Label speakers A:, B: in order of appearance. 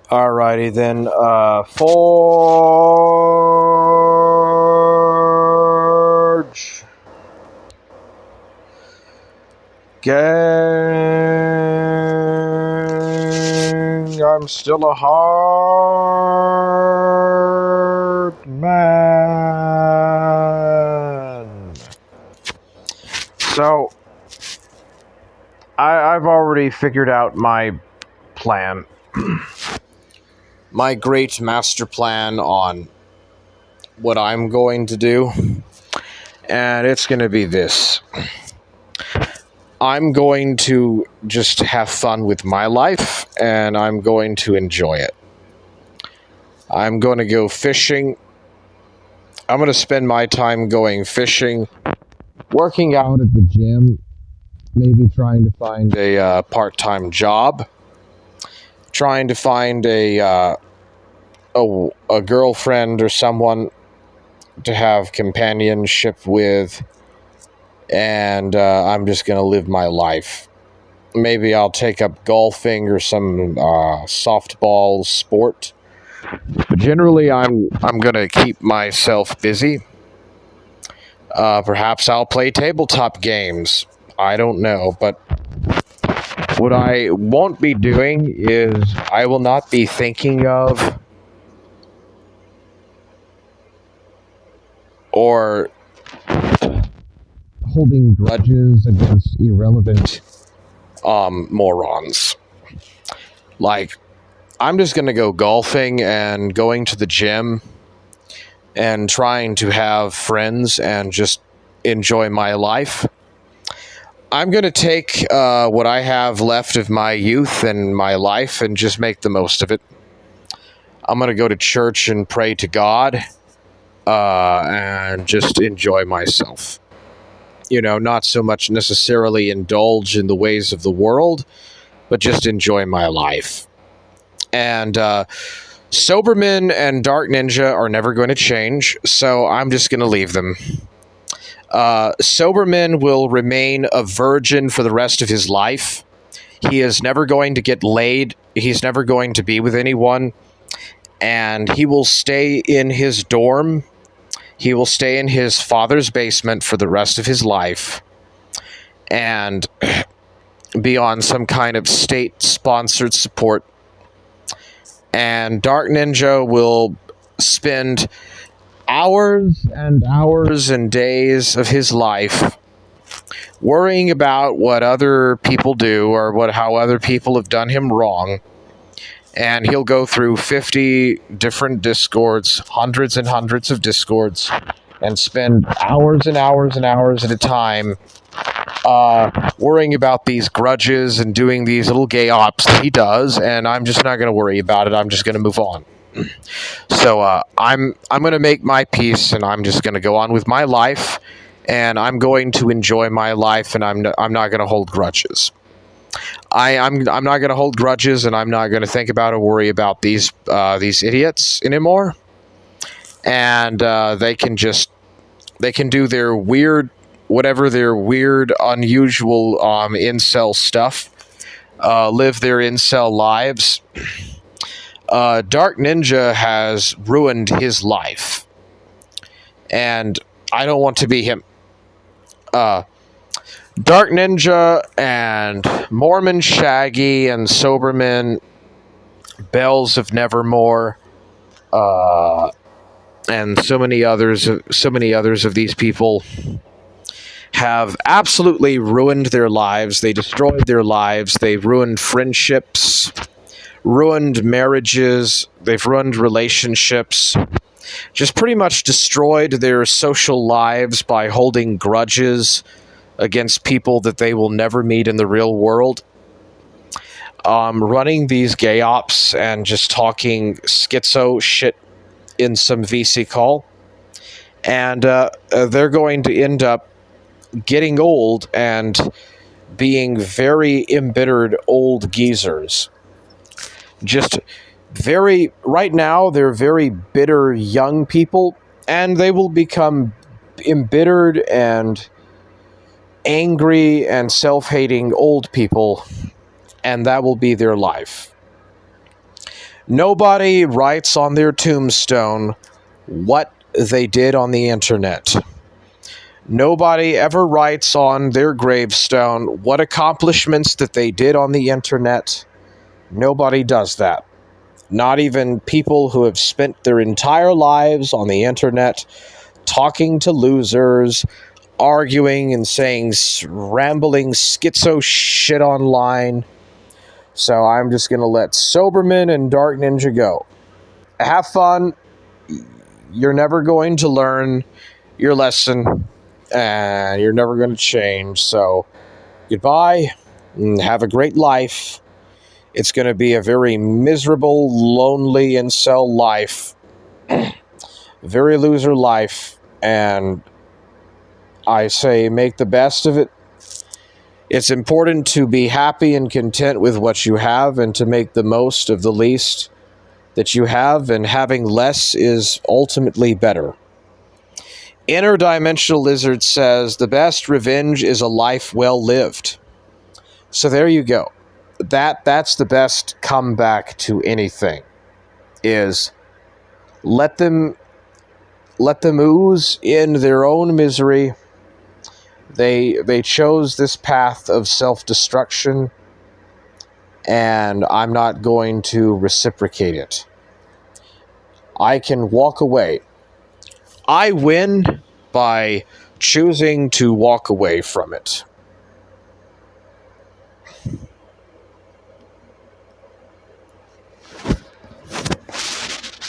A: Alrighty then, Forge. Gang, I'm still a hard man. So, I've already figured out my plan. My great master plan on what I'm going to do. And it's going to be this. I'm going to just have fun with my life, and I'm going to enjoy it. I'm going to go fishing. I'm going to spend my time going fishing, working out at the gym, maybe trying to find a part-time job, trying to find a girlfriend or someone to have companionship with, and I'm just going to live my life. Maybe I'll take up golfing or some softball sport. But generally, I'm going to keep myself busy. Perhaps I'll play tabletop games. I don't know, but what I won't be doing is I will not be thinking of or holding grudges against irrelevant morons. Like, I'm just going to go golfing and going to the gym and trying to have friends and just enjoy my life. I'm going to take what I have left of my youth and my life and just make the most of it. I'm going to go to church and pray to God and just enjoy myself. You know, not so much necessarily indulge in the ways of the world, but just enjoy my life. And Soberman and Dark Ninja are never going to change, so I'm just going to leave them. Soberman will remain a virgin for the rest of his life. He is never going to get laid. He's never going to be with anyone. And he will stay in his dorm. He will stay in his father's basement for the rest of his life and be on some kind of state-sponsored support. And Dark Ninja will spend hours and hours and days of his life worrying about what other people do or how other people have done him wrong. And he'll go through 50 different Discords, hundreds and hundreds of Discords, and spend hours and hours and hours at a time worrying about these grudges and doing these little gay ops that he does, and I'm just not going to worry about it. I'm just going to move on. So I'm going to make my peace, and I'm just going to go on with my life, and I'm going to enjoy my life, and I'm not going to hold grudges. I'm not going to hold grudges, and I'm not going to think about or worry about these idiots anymore. And they can do their weird, whatever their weird, unusual incel stuff. Live their incel lives. Dark Ninja has ruined his life, and I don't want to be him. Dark Ninja and Mormon Shaggy and Soberman, Bells of Nevermore, and so many others of these people have absolutely ruined their lives. They destroyed their lives. They've ruined friendships, ruined marriages. They've ruined relationships. Just pretty much destroyed their social lives by holding grudges against people that they will never meet in the real world. Running these gay ops and just talking schizo shit in some VC call. And they're going to end up getting old and being very embittered old geezers. Right now, they're very bitter young people, and they will become embittered and angry and self-hating old people, and that will be their life. Nobody writes on their tombstone what they did on the internet. Nobody ever writes on their gravestone what accomplishments that they did on the internet. Nobody does that. Not even people who have spent their entire lives on the internet talking to losers, arguing and saying rambling schizo shit online. So I'm just going to let Soberman and Dark Ninja go. Have fun. You're never going to learn your lesson, and you're never going to change. So goodbye, and have a great life. It's going to be a very miserable, lonely incel life. Very loser life. And I say make the best of it. It's important to be happy and content with what you have and to make the most of the least that you have, and having less is ultimately better. Interdimensional Lizard says, the best revenge is a life well lived. So there you go. That's the best comeback to anything, is let them ooze in their own misery. They chose this path of self-destruction, and I'm not going to reciprocate it. I can walk away. I win by choosing to walk away from it.